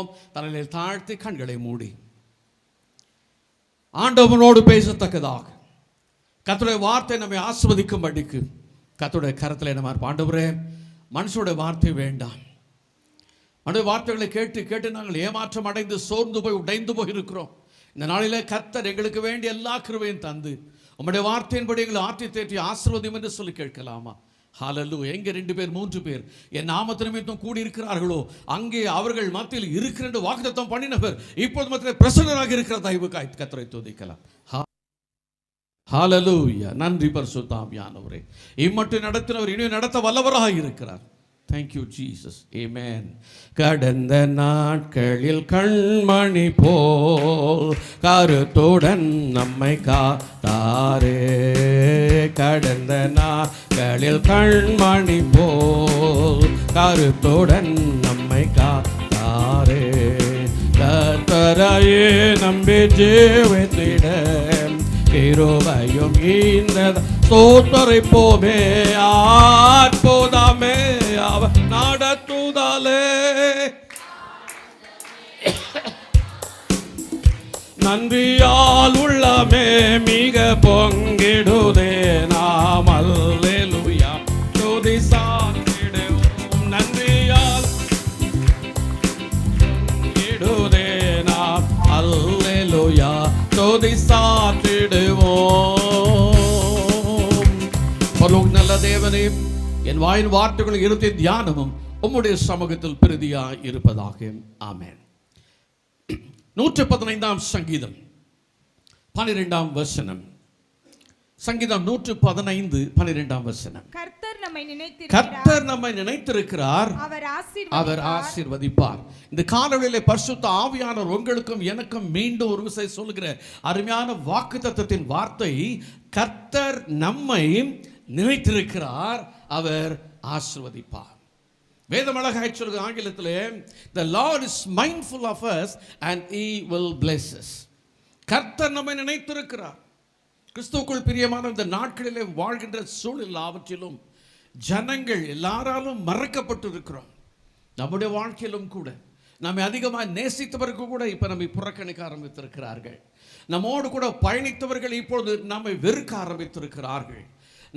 ஜெபிப்போம். தலையில் தாழ்த்தி கண்களை மூடி ஆண்டவனோடு பேசத்தக்கதாக கர்த்தருடைய வார்த்தை நம்மை ஆசீர்வதிக்கும்படிக்கு கர்த்தருடைய கரத்தில் நம்ம ஆண்டவரே, மனுஷனுடைய வார்த்தை வேண்டாம். அவருடைய வார்த்தைகளை கேட்டு கேட்டு நாங்கள் ஏமாற்றம் அடைந்து சோர்ந்து போய் உடைந்து போய் இருக்கிறோம். இந்த நாளிலே கர்த்தர் எங்களுக்கு வேண்டிய எல்லா கிருபையும் தந்து உம்முடைய வார்த்தையின்படி எங்களை ஆற்றி தேற்றி ஆசீர்வதியும் என்று சொல்லி கேட்கலாமா? ஹல்லேலூயா. எங்கே 2 பேர் 3 பேர் என் நாமத்து நிமித்தம் கூடியிருக்கிறார்களோ அங்கே அவர்கள் மத்தியில் இருக்கிற என்று வாக்குத்தத்தம் பண்ணினவர் இப்போது மத்தியில் பிரசன்னராக இருக்கிற தயவுக்காய் கர்த்தரை துதிக்கலாம். ஹல்லேலூயா. நன்றி பரிசுத்த ஆவியானவரே, இம்மட்டும் நடத்தினவர் இனியும் நடத்த வல்லவராக இருக்கிறார். Thank you Jesus. Amen. கடந்த நாட்களில் கண்மணி போல் கருத்துடன் நம்மை காத்தாரே. கடந்த நாட்களில் கண்மணி போல் கருத்துடன் நம்மை காத்தாரே. கர்த்தரையே நம்பி ஜீவித்திட கிருபையும் இந்த ஸ்தோத்தரிப்போமே. அற்புதமே அவர் நடத்துதலே. நன்றியால் உள்ளமே மிக பொங்கிடுதே. நாம் அல்லேலூயா துதி சாற்றிடுவோம். நன்றியால் பொங்கிடுதே. நாம் அல்லேலூயா துதி சாற்றிடுவோம். நல்ல தேவனே, என் வாயின் வார்த்தைகள் இருதய தியானமும் உம்முடைய சமூகத்தில் பிரதியாய் இருப்பதாக. ஆமென். 115 சங்கீதம் 12 வசனம். சங்கீதம் 115 12 வசனம். கர்த்தர் நம்மை நினைத்திருக்கிறார், அவர் ஆசீர்வதிப்பார். இந்த காலவெளியிலே பரிசுத்த ஆவியானவர் உங்களுக்கும் எனக்கும் மீண்டும் ஒரு விசை சொல்லுகிற அருமையான வாக்குத்தத்தத்தின் வார்த்தை, கர்த்தர் நம்மை நினைத்திருக்கிறார், அவர் ஆசீர்வதிப்பார். வேதம் அழகாய் சொல்லுகிற ஆங்கிலத்திலே, the Lord is mindful of us and he will bless us. கர்த்தர் நம்மை நினைத்திருக்கிறார். கிறிஸ்துவுக்குள் பிரியமான இந்த நாட்களிலே வாழ்கின்ற சூழல் எல்லாவற்றிலும் ஜனங்கள் எல்லாராலும் மறக்கப்பட்டு இருக்கிறோம். நம்முடைய வாழ்க்கையிலும் கூட நம்மை அதிகமாக நேசித்தவர்கள் கூட இப்போ நம்மை புறக்கணிக்க ஆரம்பித்திருக்கிறார்கள். நம்மோடு கூட பயணித்தவர்கள் இப்பொழுது நம்மை வெறுக்க ஆரம்பித்திருக்கிறார்கள்.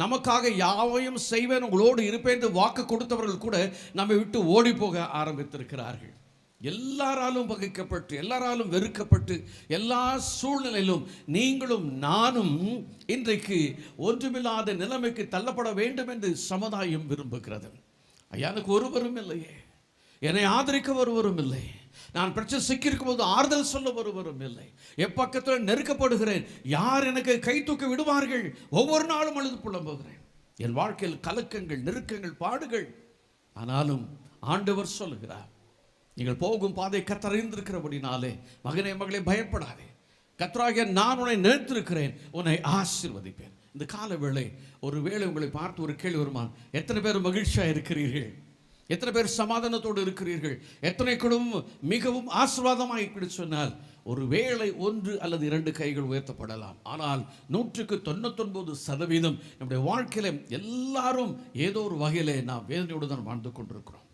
நமக்காக யாவையும் செய்வேன், உங்களோடு இருப்பேன் என்று வாக்கு கொடுத்தவர்கள் கூட நம்மை விட்டு ஓடி போக ஆரம்பித்திருக்கிறார்கள். எல்லாராலும் பகைக்கப்பட்டு எல்லாராலும் வெறுக்கப்பட்டு எல்லா சூழ்நிலையிலும் நீங்களும் நானும் இன்றைக்கு ஒன்றுமில்லாத நிலைமைக்கு தள்ளப்பட வேண்டும் என்று சமுதாயம் விரும்புகிறது. ஐயா, எனக்கு ஒருவரும் இல்லையே, என்னை ஆதரிக்க ஒருவரும் இல்லை, நான் பிரச்சனை சிக்கியிருக்கும் போது ஆறுதல் சொல்ல ஒருவரும் இல்லை, எப்பக்கத்தில் நெருக்கப்படுகிறேன், யார் எனக்கு கை தூக்கி விடுவார்கள், ஒவ்வொரு நாளும் அழுது புலம்புகிறேன். என் வாழ்க்கையில் கலக்கங்கள், நெருக்கங்கள், பாடுகள். ஆனாலும் ஆண்டவர் சொல்லுகிறார், நீங்கள் போகும் பாதை கர்த்தர் அறிந்திருக்கிறபடினாலே மகனே மகளே பயப்படாதே, கர்த்தராகிய நான் உன்னை நினைத்திருக்கிறேன், உன்னை ஆசீர்வதிப்பேன். இந்த கால வேளை ஒரு வேளை உங்களை பார்த்து ஒரு கேள்வி வருமான், எத்தனை பேர் மகிழ்ச்சியாக இருக்கிறீர்கள்? எத்தனை பேர் சமாதானத்தோடு இருக்கிறீர்கள்? எத்தனை குடும்பம் மிகவும் ஆசீர்வாதமாக இப்படி சொன்னால் ஒரு வேளை 1 அல்லது 2 கைகள் உயர்த்தப்படலாம். ஆனால் 99% நம்முடைய வாழ்க்கையில எல்லாரும் ஏதோ ஒரு வகையிலே நாம் வேதனையோடு தான் வாழ்ந்து கொண்டிருக்கிறோம்.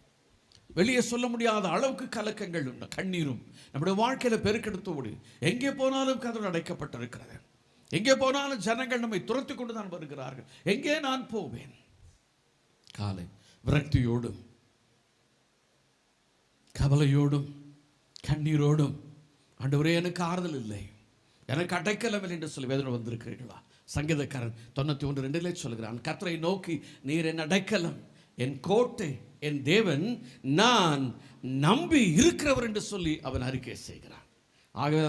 வெளியே சொல்ல முடியாத அளவுக்கு கலக்கங்கள் உண்டு, கண்ணீரும் நம்முடைய வாழ்க்கையில பெருக்கெடுத்து ஓடி, எங்கே போனாலும் கதவு அடைக்கப்பட்டிருக்கிறது. எங்கே போனாலும் ஜனங்கள் நம்மை துரத்தி கொண்டு தான் வருகிறார்கள். எங்கே நான் போவேன்? காலை விரக்தியோடும் கவலையோடும் கண்ணீரோடும், ஆண்டவரே எனக்கு ஆறுதல் இல்லை, எனக்கு அடைக்கலம் இல்லை என்று சொல்லி வேதனை வந்திருக்கிறீர்களா? சங்கீதக்காரன் 91:2 சொல்கிறான், கர்த்தரை நோக்கி நீர் என் அடைக்கலம், என் கோட்டை, என் தேவன், நான் நம்பி இருக்கிறவர் என்று சொல்லி அவன் அறிக்கை செய்கிறான். ஆகவே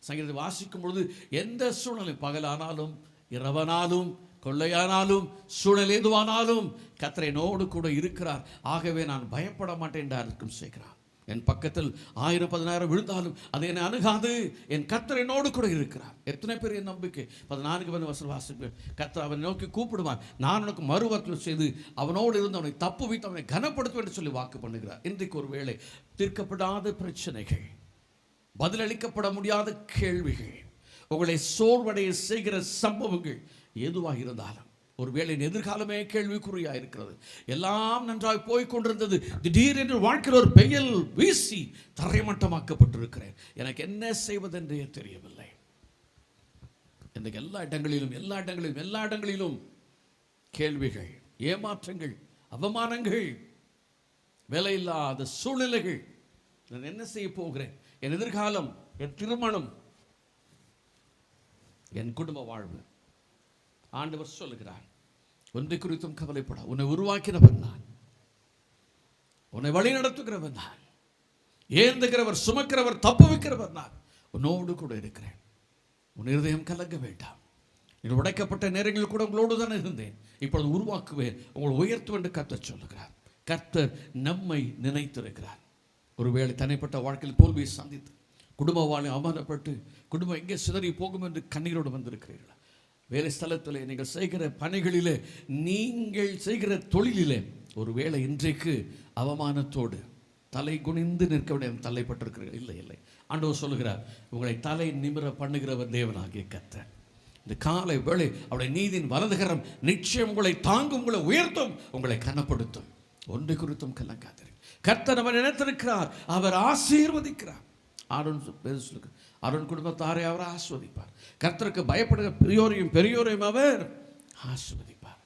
சங்கீதத்தை வாசிக்கும் பொழுது எந்த சூழ்நிலை, பகலானாலும் இரவனாலும் கொள்ளையானாலும் சூழல் எதுவானாலும் கர்த்தர் என்னோடு கூட இருக்கிறார், ஆகவே நான் பயப்பட மாட்டேன் என்று அறிக்கை செய்கிறான். என் பக்கத்தில் 1000-10,000 விழுந்தாலும் அது என்னை அணுகாது, என் கர்த்தர் என்னோடு கூட இருக்கிறார். எத்தனை பேர் என் நம்பிக்கை? 14 வசனம் வாசிப்பேன். கர்த்தர் அவனை நோக்கி கூப்பிடுவான், நான் உனக்கு மறுவாக்கு செய்து அவனோடு இருந்து அவனை தப்பு வைத்து அவனை கனப்படுத்துவேன் என்று சொல்லி வாக்கு பண்ணுகிறார். இன்றைக்கு ஒரு வேளை தீர்க்கப்படாத பிரச்சனைகள், பதிலளிக்கப்பட முடியாத கேள்விகள், உங்களை சோர்வடைய செய்கிற சம்பவங்கள் எதுவாக இருந்தாலும் ஒருவேளை எதிர்காலமே கேள்விக்குறியா இருக்கிறது. எல்லாம் நன்றாக போய் கொண்டிருந்தது. திடீரென்று வாழ்க்கையில் ஒரு பெயல் வீசி தரைமட்டமாக்கப்பட்டிருக்கிறேன். எனக்கு என்ன செய்வதென்றே தெரியவில்லை. இன்றைக்கு எல்லா இடங்களிலும் கேள்விகள், ஏமாற்றங்கள், அவமானங்கள், வேலையில்லாத சூழ்நிலைகள். நான் என்ன செய்ய போகிறேன்? என் எதிர்காலம், என் திருமணம், என் குடும்ப வாழ்வு. ஆண்டவர் சொல்லுகிறார், ஒன்றை குறித்தும் கவலைப்பட, உன்னை உருவாக்கினவன் நான், உன்னை வழி நடத்துகிறவன் நான், ஏந்துகிறவர், சுமக்கிறவர், தப்புவிக்கிறவர் நான், உன்னோடு கூட இருக்கிறேன். உன் இருதயம் கலங்க வேண்டாம். நீ உடைக்கப்பட்ட நேரங்களில் கூட உங்களோடு தான் இருந்தேன். இப்பொழுது உருவாக்குவேன், உங்களை உயர்த்துவேன் என்று கர்த்தர் சொல்லுகிறார். கர்த்தர் நம்மை நினைத்திருக்கிறார். ஒருவேளை தனிப்பட்ட வாழ்க்கையில் தோல்வியை சந்தித்து, குடும்ப வாழ்க்கை அவமானப்பட்டு, குடும்பம் எங்கே சிதறி போகும் என்று கண்ணீரோடு வந்திருக்கிறீர்களா? வேலை ஸ்தலத்தில் நீங்கள் செய்கிற பணிகளிலே, நீங்கள் செய்கிற தொழிலிலே ஒருவேளை இன்றைக்கு அவமானத்தோடு தலை குனிந்து நிற்க வேண்டிய தலைப்பட்டிருக்கிறீர்கள். இல்லை, ஆண்டவர் சொல்லுகிறார், உங்களை தலை நிமிர பண்ணுகிறவர் தேவனாகிய கர்த்தர். இந்த காலை வேளை அவருடைய நீதியின் வலதுகரம் நிச்சயம் உங்களை தாங்கும், உங்களை உயர்த்தும், உங்களை கனப்படுத்தும். ஒன்றை குறித்தும் கலங்காதீர்கள். கர்த்தர் அவர் நினைத்திருக்கிறார், அவர் ஆசீர்வதிக்கிறார். அருண் குடும்பத்தாரை அவர் ஆஸ்வதிப்பார். கர்த்தருக்கு பயப்படுகிற பெரியோரையும் அவர் ஆஸ்வதிப்பார்.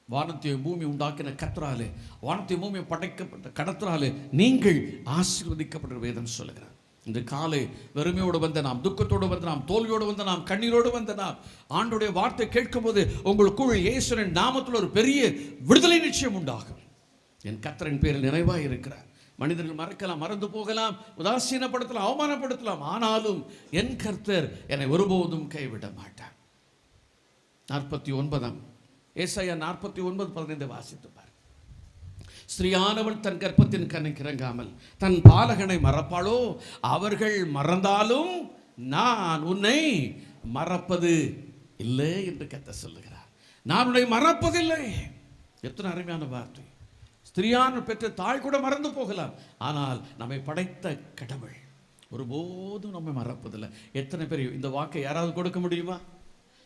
வானத்தையும் பூமி உண்டாக்கின கர்த்தராலே, வானத்தையும் பூமியை படைக்கப்பட்ட கடத்தராலே நீங்கள் ஆசீர்வதிக்கப்பட்ட வேதம் சொல்லுகிறார். இந்த காலை வெறுமையோடு வந்த நாம், துக்கத்தோடு வந்த நாம், தோல்வியோடு வந்த நாம், கண்ணீரோடு வந்த நாம், ஆண்டுடைய வார்த்தை கேட்கும் போது உங்களுக்குள் இயேசுவின் நாமத்தில் ஒரு பெரிய விடுதலை நிச்சயம் உண்டாகும். என் கர்த்தரின் பேரில் நிறைவாக இருக்கிறார். மனிதர்கள் மறக்கலாம், மறந்து போகலாம், உதாசீனப்படுத்தலாம், அவமானப்படுத்தலாம். ஆனாலும் என் கர்த்தர் என்னை ஒருபோதும் கைவிட மாட்டார். 49 ஏசாயா 49:15 வாசித்துப்பார். ஸ்திரீயானவள் தன் கர்ப்பத்தின் கண்ணுக்கு இறங்காமல் தன் பாலகனை மறப்பாளோ? அவர்கள் மறந்தாலும் நான் உன்னை மறப்பது இல்லை என்று கர்த்தர் சொல்லுகிறார். நான் உன்னை மறப்பதில்லை. எத்தனை அருமையான வார்த்தை! ஸ்திரீயான பெற்ற தாய் கூட மறந்து போகலாம், ஆனால் நம்மை படைத்த கடவுள் ஒருபோதும் நம்மை மறப்பதில்லை. எத்தனை பேர் இந்த வாக்கை யாராவது கொடுக்க முடியுமா?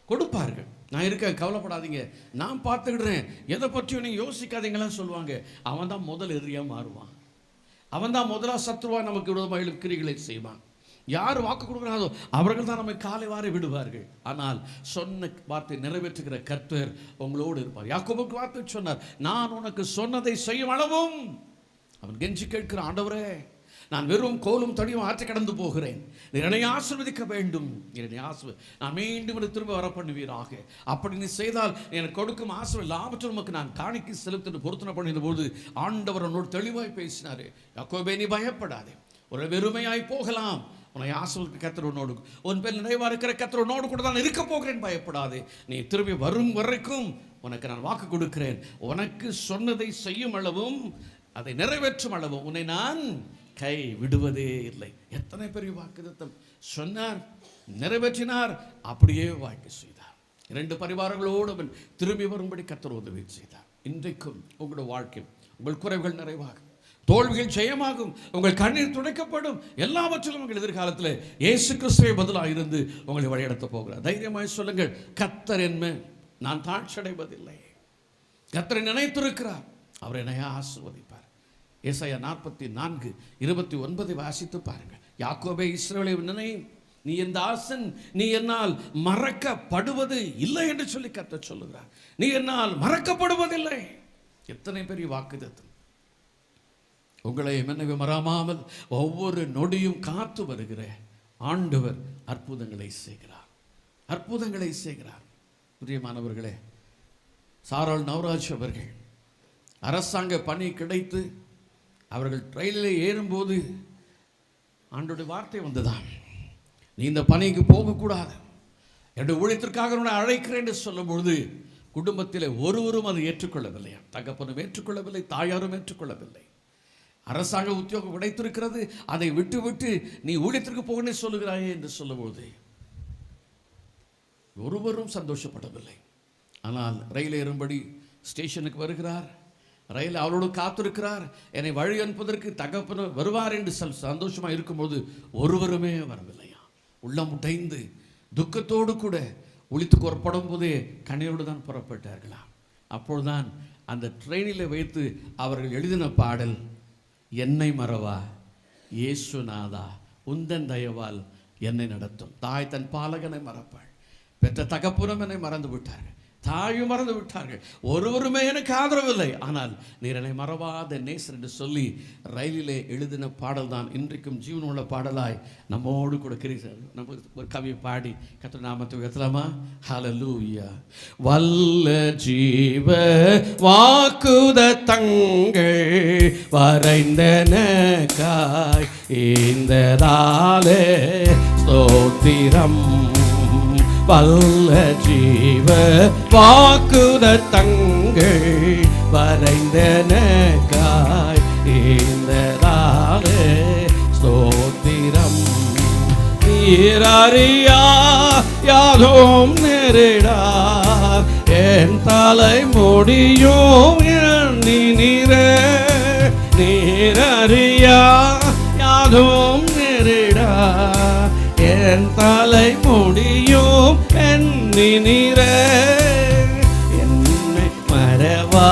கொடுப்பார்கள். நான் இருக்கேன், கவலைப்படாதீங்க, நான் பார்த்துக்கிடுறேன், எதை பற்றியும் நீங்கள் யோசிக்காதீங்களாம் சொல்லுவாங்க. அவன் தான் முதல் எதிரியாக மாறுவான். அவன் தான் முதலாக சத்துருவா நமக்கு விரோதமாக கிரிகளை செய்வான். யார் வாக்கு கொடுக்குறாரோ அவர்கள் தான் நம்மை காலை வாரி விடுவார்கள். ஆனால் சொன்ன வார்த்தை நிறைவேற்றுகிற கர்த்தர் உங்களோடு இருப்பார். யாக்கோபுக்கு வார்த்தை சொன்னார், நான் உனக்கு சொன்னதை செய்யும் அளவும். அவன் கெஞ்சி கேட்கிற, ஆண்டவரே, நான் வெறும் கோலும் தடியும் ஆற்றை கடந்து போகிறேன், என்னை ஆசீர்வதிக்க வேண்டும், நான் மீண்டும் திரும்ப வர பண்ணுவீராக. அப்படி நீ செய்தால் எனக்கு கொடுக்கும் ஆசீர்வாதம் லாபத்தில் உமக்கு நான் காணிக்கை செலுத்த பொருத்தனை பண்ணின போது ஆண்டவர் உன்னோடு தெளிவாய் பேசினாரு. யாக்கோபே, நீ பயப்படாதே, ஒரு வெறுமையாய் போகலாம், உன்னை ஆசீர்வதிக்க கர்த்தர் உன்னோடு, உன் பேர் நிறைவாக இருக்கிற கர்த்தர் உன்னோடு கூட தான் இருக்க போகிறேன், பயப்படாதே. நீ திரும்பி வரும் வரைக்கும் உனக்கு நான் வாக்கு கொடுக்கிறேன். உனக்கு சொன்னதை செய்யும் அளவும் அதை நிறைவேற்றும் அளவும் உன்னை நான் கை விடுவதே இல்லை. எத்தனை பெரிய வாக்குத்தத்தம் சொன்னார், நிறைவேற்றினார், அப்படியே வாழ்க்கை செய்தார். 2 பரிவாரங்களோடு அவன் திரும்பி வரும்படி கர்த்தர் உதவி செய்தார். இன்றைக்கும் உங்களுடைய வாழ்க்கை, உங்கள் குறைவுகள் நிறைவாகும், தோல்விகள் ஜெயமாகும், உங்கள் கண்ணீர் துடைக்கப்படும். எல்லாவற்றிலும் உங்கள் எதிர்காலத்தில் இயேசு கிறிஸ்துவை பதிலாக இருந்து உங்களை வழிநடத்த போகிறார். தைரியமாய் சொல்லுங்கள், கர்த்தர் என்ன, நான் தாழ்ச்சியடைவதில்லை. கர்த்தரை நினைத்திருக்கிறார், அவர் என்னை ஆசீர்வதிப்பார். ஏசாயா 44:29 வாசித்து பாருங்கள். யாக்கோபே, இஸ்ரவேலை நினை, நீ என் தாசன், நீ என்னால் மறக்கப்படுவது இல்லை என்று சொல்லி கர்த்தர் சொல்லுகிறார். நீ என்னால் மறக்கப்படுவதில்லை. எத்தனை பெரிய வாக்குத்தத்தம்! உங்களை மன்னவி மறாமல் ஒவ்வொரு நொடியும் காத்து வருகிற ஆண்டவர் அற்புதங்களை செய்கிறார், அற்புதங்களை செய்கிறார். பிரியமானவர்களே, சாராள் நவராஜ் அவர்கள் அரசாங்க பணி கிடைத்து அவர்கள் ரயிலில் ஏறும்போது ஆண்டோடைய வார்த்தை வந்ததான், நீ இந்த பணிக்கு போகக்கூடாது, என்னுடைய ஊழியத்திற்காக உன்னை அழைக்கிறேன் என்று சொல்லும் பொழுது குடும்பத்தில் ஒருவரும் அதை ஏற்றுக்கொள்ளவில்லை. தகப்பனும் ஏற்றுக்கொள்ளவில்லை, தாயாரும் ஏற்றுக்கொள்ளவில்லை. அரசாங்க உத்தியோகம் கிடைத்திருக்கிறது, அதை விட்டு விட்டு நீ ஊழியத்திற்கு போகணும்னு சொல்லுகிறாயே என்று சொல்லும்போது ஒருவரும் சந்தோஷப்படவில்லை. ஆனால் ரயில் ஏறும்படி ஸ்டேஷனுக்கு வருகிறார், ரயில் அவளோடு காத்திருக்கிறார், என்னை வழி அனுப்புவதற்கு தகப்பன வருவார் என்று சந்தோஷமாக இருக்கும்போது ஒருவருமே வரவில்லையா. உள்ளம் உடைந்து துக்கத்தோடு கூட ஒளித்து கூறப்படும் போதே கண்ணீரோடு தான் புறப்பட்டார்களாம். அப்பொழுதுதான் அந்த ட்ரெயினில் வைத்து அவர்கள் எழுதின பாடல், என்னை மறவா இயேசுநாதா உந்தன் தயவால் என்னை நடத்தும். தாய் தன் பாலகனை மறப்பாள், பெற்ற தகப்புறம் என்னை மறந்து விட்டார்கள், தாயும் மறந்து விட்டார்கள், ஒருவருமே எனக்கு ஆதரவில்லை, ஆனால் நீர் என்னை மறவாத நேசர் என்று சொல்லி ரயிலிலே எழுதின பாடல் தான் இன்றைக்கும் ஜீவனுள்ள பாடலாய் நம்மோடு கூட நம்ம ஒரு கவியை பாடி கர்த்தருடைய நாமத்தை உயர்த்தலாமா? ஹல்லேலூயா. வல்ல ஜீவ வாக்குதத்தங்கள் வரைந்தனக்காய் இந்ததாலே ஸ்தோத்திரம். வல்ல ஜீவ வாக்குதத்தங்கள் வரைந்தனக்காய் இந்ததாலே ஸ்தோத்திரம். நீரறியா யாதும் நேரிடார் என் தலை முடியும் எண்ணி நீரே. நீரறியா யாதும் நேரிடார் என் தலை முடியும் எண்ணி நீரே. என்னை மறவா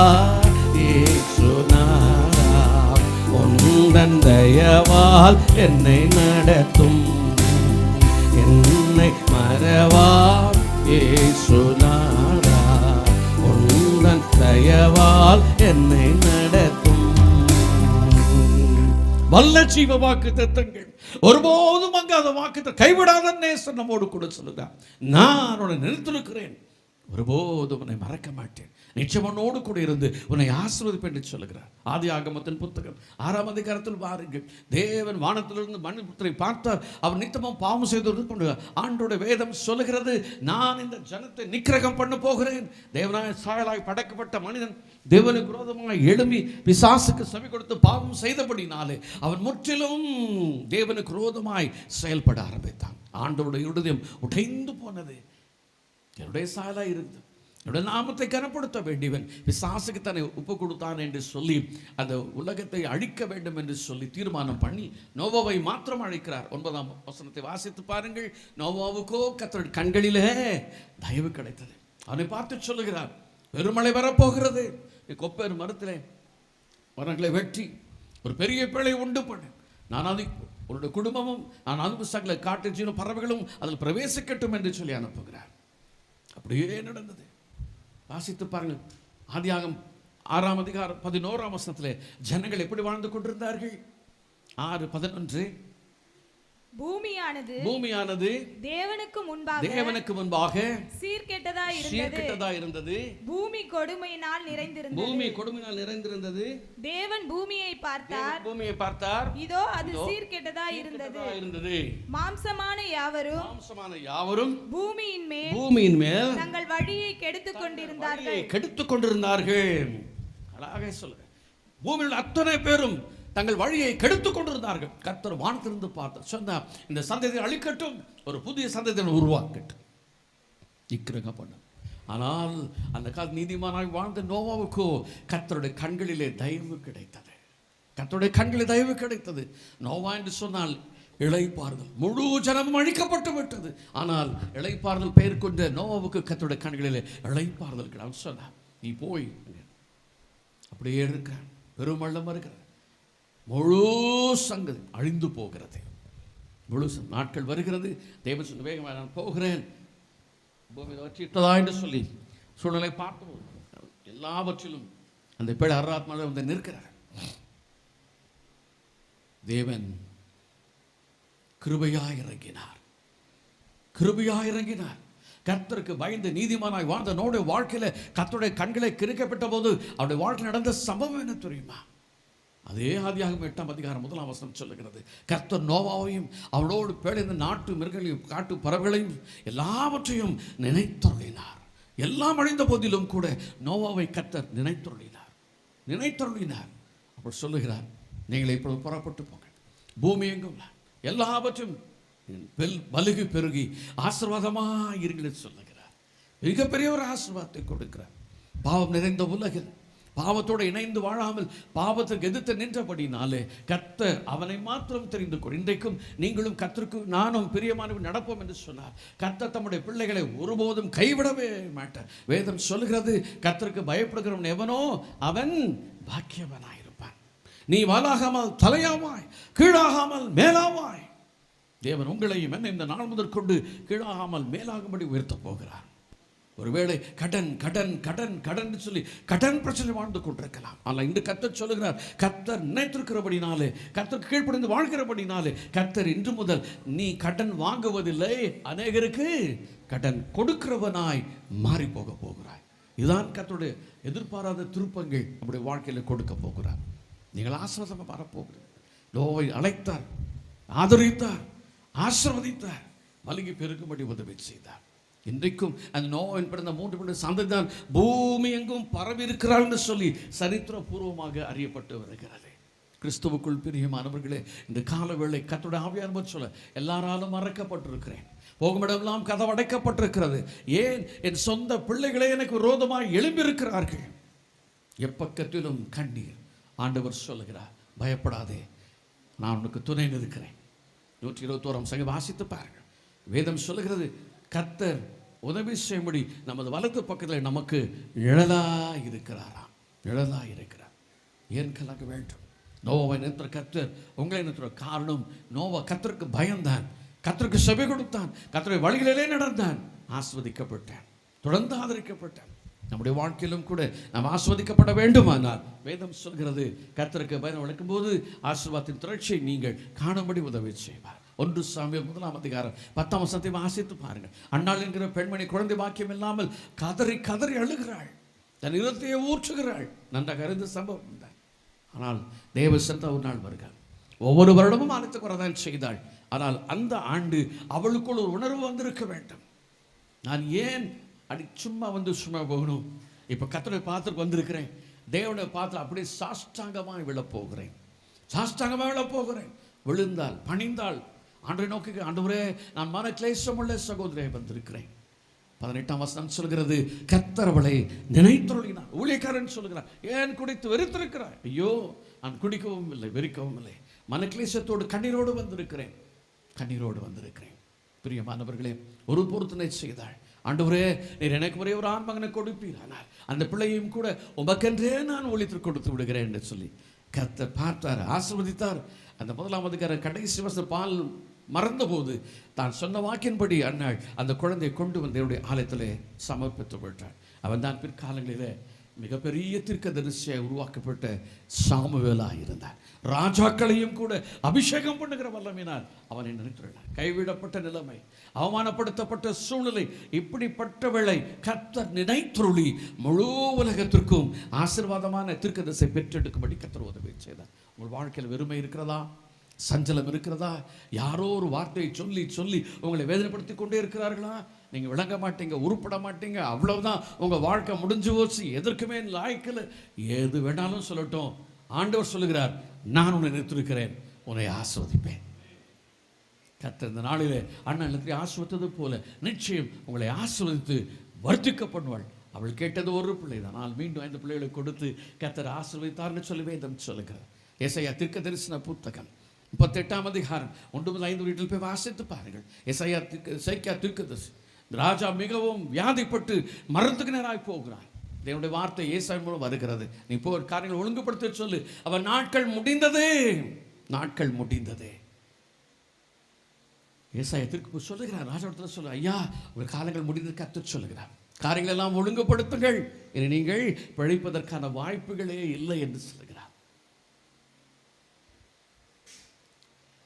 இயேசுநாதா உந்தன் தயவால் என்னை நடத்தும். என்னை மறவா இயேசுநாதா உந்தன் தயவால் என்னை நடத்தும். வல்ல ஜீவ வாக்கு தத்தங்கள் ஒருபோதும் அங்காத வாக்கு கைவிடாத நேசர் நம்மோடு கூட சொல்லுகிறார். நான் உன்னை நினைத்திருக்கிறேன், ஒருபோதும் உன்னை மறக்க மாட்டேன், நிச்சயமனோடு கூட இருந்து உன்னை ஆசீர்வதிப்பேன் என்று சொல்லுகிறார். ஆதியாகமத்தின் புத்தகம் 6ஆம் அதிகாரத்தில் வாருங்கள். தேவன் வானத்திலிருந்து மனிதனை பார்த்தார், அவர் நித்தமும் பாவம் செய்து ஆண்டோட வேதம் சொல்லுகிறது, நான் இந்த ஜனத்தை நிக்கிரகம் பண்ண போகிறேன். தேவனாய் சாயலாய் படைக்கப்பட்ட மனிதன் தேவனுக்கு விரோதமாய் எழும்பி பிசாசுக்கு செவி கொடுத்து பாவம் செய்தபடினாலே அவன் முற்றிலும் தேவனுக்கு விரோதமாய் செயல்பட ஆரம்பித்தான். ஆண்டவருடைய இருதயம் உடைந்து போனது. என்னுடைய சாயலாய் இருந்து என்னுடைய நாமத்தை கனப்படுத்த வேண்டியவன் பிசாசுக்கு தன்னை ஒப்பு கொடுத்தான் என்று சொல்லி அந்த உலகத்தை அழிக்க வேண்டும் என்று சொல்லி தீர்மானம் பண்ணி நோவாவை மாத்திரம் அழைக்கிறார். 9ஆம் வசனத்தை வாசித்து பாருங்கள். நோவாவுக்கோ கர்த்தருடைய கண்களிலே தயவு கிடைத்தது. அவனை பார்த்து சொல்லுகிறார், பெருமழை வரப்போகிறது, கொப்பேறு மரத்திலே மரங்களை வெட்டி ஒரு பெரிய பிழை உண்டு பண்ணு, நான் அது உன்னுடைய குடும்பமும் நான் அனுப்பு சகல காட்டு ஜீவ பறவைகளும் அதில் பிரவேசிக்கட்டும் என்று சொல்லி அனுப்புகிறார். அப்படியே நடந்தது. வாசித்து பாருங்கள். ஆதியாகமம் 6ஆம் அதிகாரம் 11ஆம் வசனத்திலே ஜனங்கள் எப்படி வாழ்ந்து கொண்டிருந்தார்கள்? 6:11 பூமியானது தேவனுக்கு முன்பாக சீர்கெட்டதா இருந்தது. பூமி கொடுமையினால் நிறைந்திருந்தது. தேவன் பூமியை பார்த்தார், இதோ அது சீர்கெட்டதா இருந்தது. மாம்சமான யாவரும் பூமியின் மேல் தங்கள் வழியை கெடுத்துக் கொண்டிருந்தார்கள். அழகாக சொல்லுங்க. பூமியில் அத்தனை பேரும் தங்கள் வழியை கெடுத்துக் கொண்டிருந்தார்கள். கர்த்தர் வானத்திலிருந்து பார்த்தார், சொன்னார், இந்த சந்ததியை அழிக்கட்டும், ஒரு புதிய சந்ததியை உருவாக்கட்டும், நிக்கிரகம் பண்ண. ஆனால் அந்த கால நீதிமானாய் வாழ்ந்த நோவாவுக்கோ கர்த்தருடைய கண்களிலே தயவு கிடைத்தது. கர்த்தருடைய கண்களில் தயவு கிடைத்தது. நோவா என்று சொன்னால் இளைப்பாறுதல். முழு ஜனமும் அழிக்கப்பட்டு விட்டது. ஆனால் இளைப்பாறுதல் பெயர் கொண்ட நோவாவுக்கு கர்த்தருடைய கண்களிலே இளைப்பாறுதல் கிடையாது. சொன்னார், நீ போய் அப்படியே இருக்கிறான், பெருமள்ளம் இருக்கிறது, முழு சங்கதி அழிந்து போகிறது, முழு நாட்கள் வருகிறது. தேவன் சொன்ன வேகமாக நான் போகிறேன், பூமியில் வற்றிட்டதா என்று சொல்லி சூழ்நிலை பார்த்தபோது எல்லாவற்றிலும் அந்த பிழை அராத்மாவில் வந்து நிற்கிறார். தேவன் கிருபையாய் இறங்கினார். கர்த்தருக்கு பயந்து நீதிமானாய் வாழ்ந்த நோடைய வாழ்க்கையில கர்த்தருடைய கண்களை கிறுக்கப்பட்ட போது அவருடைய வாழ்க்கை நடந்த சம்பவம் என்ன தெரியுமா? அதே ஆதியாகமம் 8ஆம் அதிகாரம் 1ஆம் வசனம் சொல்லுகிறது, கர்த்தர் நோவாவையும் அவளோடு பேழைந்த நாட்டு மிருகங்களையும் காட்டு பறவைகளையும் எல்லாவற்றையும் நினைத்தருளினார். எல்லாம் அழிந்த போதிலும் கூட நோவாவை கர்த்தர் நினைத்தருளினார். அப்படி சொல்லுகிறார், நீங்கள் இப்பொழுது புறப்பட்டு போங்க, பூமி எங்கும் எல்லாவற்றும் பலுகி பெருகி ஆசீர்வாதமாக இருங்கள் சொல்லுகிறார். மிகப்பெரிய ஒரு ஆசீர்வாதத்தை கொடுக்கிறார். பாவம் நிறைந்த உலகில் பாவத்தோடு இணைந்து வாழாமல் பாவத்துக்கு எதிர்த்து நின்றபடினாலே கர்த்தர் அவனை மாத்திரம் தெரிந்து கொள். இன்றைக்கும் நீங்களும் கர்த்தருக்கு நானும் பிரியமானவர்கள் நடப்போம் என்று சொன்னார். கர்த்தர் தம்முடைய பிள்ளைகளை ஒருபோதும் கைவிடவே மாட்டார். வேதம் சொல்கிறது, கர்த்தருக்கு பயப்படுகிறவன் எவனோ அவன் பாக்கியவனாயிருப்பான். நீ வாலாகாமல் தலையாவாய், கீழாகாமல் மேலாவாய். தேவன் உங்களையும் என்ன இந்த நாள் முதற்கொண்டு கீழாகாமல் மேலாகும்படி உயர்த்தப் போகிறார். ஒருவேளை கடன் கடன் கடன் கடன் சொல்லி கடன் பிரச்சனை வாழ்ந்து கொண்டிருக்கலாம். ஆனால் இன்று கர்த்தர் சொல்லுகிறார், கர்த்தர் நினைத்திருக்கிறபடினாலே, கர்த்தர் கீழ்ப்படிந்து வாழ்கிறபடினாலே, கர்த்தர் இன்று முதல் நீ கடன் வாங்குவதில்லை, அநேகருக்கு கடன் கொடுக்கிறவனாய் மாறி போக போகிறாய். இதுதான் கர்த்தருடைய எதிர்பாராத திருப்பங்கள் நம்முடைய வாழ்க்கையில் கொடுக்க போகிறார். நீங்கள் ஆசீர்வாதமாக வரப்போகிறீர்கள். நோவை அழைத்தார், ஆதரித்தார், ஆசீர்வதித்தார், மலங்கி பெருக்கும்படி உதவி செய்தார். இன்றைக்கும் அந்த நோவின் பிறந்த 3 பேருடைய சந்ததிதான் பூமி எங்கும் பரவி இருக்கிறார் என்று சொல்லி சரித்திரபூர்வமாக அறியப்பட்டு வருகிறது. கிறிஸ்துவுக்குள் பிரியமானவர்களே, இந்த காலவேளை கர்த்தருடைய ஆவியானவர் சொல்ல எல்லாராலும் மறைக்கப்பட்டிருக்கிறேன், போகுமிடமெல்லாம் கதவு அடைக்கப்பட்டிருக்கிறது. ஏன்? என் சொந்த பிள்ளைகளே எனக்கு விரோதமாக எழும்பியிருக்கிறார்கள். எப்பக்கத்திலும் கண்ணீர். ஆண்டவர் சொல்லுகிறார், பயப்படாதே, நான் உனக்கு துணை நிற்கிறேன். 121 சங்கீதம் வாசித்து பாருங்கள். வேதம் சொல்லுகிறது, கர்த்தர் உதவி செய்யும்படி நமது வலது பக்கத்தில் நமக்கு நிழலாய் இருக்கிறாராம். நிழலாய் இருக்கிறார். ஏன் கலங்க வேண்டும்? நோவை நிறுத்துற கர்த்தர் உங்களை நிறுத்துற காரணம், நோவா கர்த்தருக்கு பயந்தான், கர்த்தருக்கு செவி கொடுத்தான், கர்த்தருடைய வழிகளிலே நடந்தான், ஆஸ்வதிக்கப்பட்டான், தொடர்ந்து ஆதரிக்கப்பட்டான். நம்முடைய வாழ்க்கையிலும் கூட நாம் ஆஸ்வதிக்கப்பட வேண்டுமானால் வேதம் சொல்கிறது, கர்த்தருக்கு பயந்து வளர்க்கும் போது ஆசீர்வாதத்தின் திரட்சியை நீங்கள் காணும்படி உதவி செய்வார். 1 சாமுவேல் 1ஆம் அதிகாரம் 10ஆம் வசனத்தை வாசித்து பாருங்கள். அன்னாள் என்கிற பெண்மணி குழந்தை பாக்கியம் இல்லாமல் கதறி கதறி அழுகிறாள், தன் இதயத்தையே ஊற்றுகிறாள். நன்றாக அறிந்த சம்பவம் தான். ஆனால் தேவ சந்த ஒரு நாள் வருகிறார். ஒவ்வொரு வருடமும் அனைத்து குறைதான் செய்தாள். ஆனால் அந்த ஆண்டு அவளுக்குள் ஒரு உணர்வு வந்திருக்க வேண்டும். நான் ஏன் அடி சும்மா சும்மா போகணும்? இப்போ கர்த்தரை பார்த்துட்டு வந்திருக்கிறேன், தேவனை பார்த்து அப்படியே சாஷ்டாங்கமாக விழப்போகிறேன், சாஷ்டாங்கமாக விழப்போகிறேன். விழுந்தாள், பணிந்தாள், ஆண்டவரை நோக்கி, ஆண்டவரே நான் மன கிளேசமுள்ள சகோதரியை வந்திருக்கிறேன். 18ஆம் வசனம் சொல்கிறது, கர்த்தர் அவளை நினைத்தருளினார். ஊழியக்காரன் சொல்லுகிறார், ஏன் குடித்து வெறித்திருக்கிறார்? ஐயோ, நான் குடிக்கவும் இல்லை, வெறிக்கவும் இல்லை, மன கிளேசத்தோடு கண்ணீரோடு வந்திருக்கிறேன், கண்ணீரோடு வந்திருக்கிறேன். பிரியமானவர்களே, ஒரு பொருத்தனை செய்தாள். ஆண்டவரே, நீர் எனக்கு ஒரே ஒரு ஆண் மகனை கொடுப்பீர், ஆனால் அந்த பிள்ளையும் கூட உமக்கென்றே நான் ஒழித்து கொடுத்து விடுகிறேன் என்று சொல்லி கர்த்தர் பார்த்தார், ஆசீர்வதித்தார். அந்த 1ஆம் அதிகாரம் கடைசி வசனம், பால் மறந்தபோது தான் சொன்ன வாக்கின்படி அன்னாள் அந்த குழந்தையை கொண்டு வந்து என்னுடைய ஆலயத்திலே சமர்ப்பித்து விட்டாள். அவன் தான் பிற்காலங்களிலே மிகப்பெரிய தீர்க்கதரிசியாக உருவாக்கப்பட்ட சாமுவேலாக இருந்தார். ராஜாக்களையும் கூட அபிஷேகம் பண்ணுகிற வல்லமையினால் அவனை நினைத்துள்ளார். கைவிடப்பட்ட நிலைமை, அவமானப்படுத்தப்பட்ட சூழ்நிலை, இப்படிப்பட்ட வேளை கர்த்தர் நினைத்துருளி முழு உலகத்திற்கும் ஆசீர்வாதமான தீர்க்கதரிசியை பெற்றெடுக்கும்படி கர்த்தர் உதவி செய்தார். உங்கள் வாழ்க்கையில் வெறுமை இருக்கிறதா? சஞ்சலம் இருக்கிறதா? யாரோ ஒரு வார்த்தையை சொல்லி சொல்லி உங்களை வேதனைப்படுத்தி கொண்டே இருக்கிறார்களா? நீங்கள் விளங்க மாட்டீங்க, உருப்பட மாட்டீங்க, அவ்வளவுதான், உங்கள் வாழ்க்கை முடிஞ்சு போச்சு, எதற்குமே லாய்க்கில். எது வேணாலும் சொல்லட்டும், ஆண்டவர் சொல்லுகிறார், நான் உன்னை நிறுத்திருக்கிறேன், உன்னை ஆஸ்வதிப்பேன். கர்த்தர் இந்த நாளிலே அண்ணன் ஆஸ்வதித்தது போல நிச்சயம் உங்களை ஆஸ்வதித்து வர்த்திக்க பண்ணுவாள். அவள் கேட்டது ஒரு பிள்ளை தான், ஆனால் மீண்டும் 5 பிள்ளைகளை கொடுத்து கர்த்தர் ஆசீர்வதித்தார்னு சொல்லி வேதம் சொல்லுகிறார். ஏசாயா தீர்க்க தரிசன புத்தகம் 38ஆம் அதிகாரம் 1 முதல் 5 வீட்டில் போய் வாசித்து பாருங்கள். ஏசாயா தீர்க்கதரிசி, ராஜா மிகவும் வியாதிப்பட்டு மரணத்துக்கு நேராக போகிறார். தேவனுடைய வார்த்தை ஏசாயா மூலம் வருகிறது, நீ போ, காரியங்கள் ஒழுங்குபடுத்த சொல்லு. அவன் நாட்கள் முடிந்தது, நாட்கள் முடிந்தது. ஏசாயா தீர்க்க சொல்லுகிறார், ராஜாவிடத்தில் சொல்லு, ஐயா உங்கள் காலங்கள் முடிந்தது கர்த்தர் சொல்லுகிறார், காரியங்கள் எல்லாம் ஒழுங்குபடுத்துங்கள், இனி நீங்கள் பிழைப்பதற்கான வாய்ப்புகளே இல்லை என்று சொல்லுகிறார்.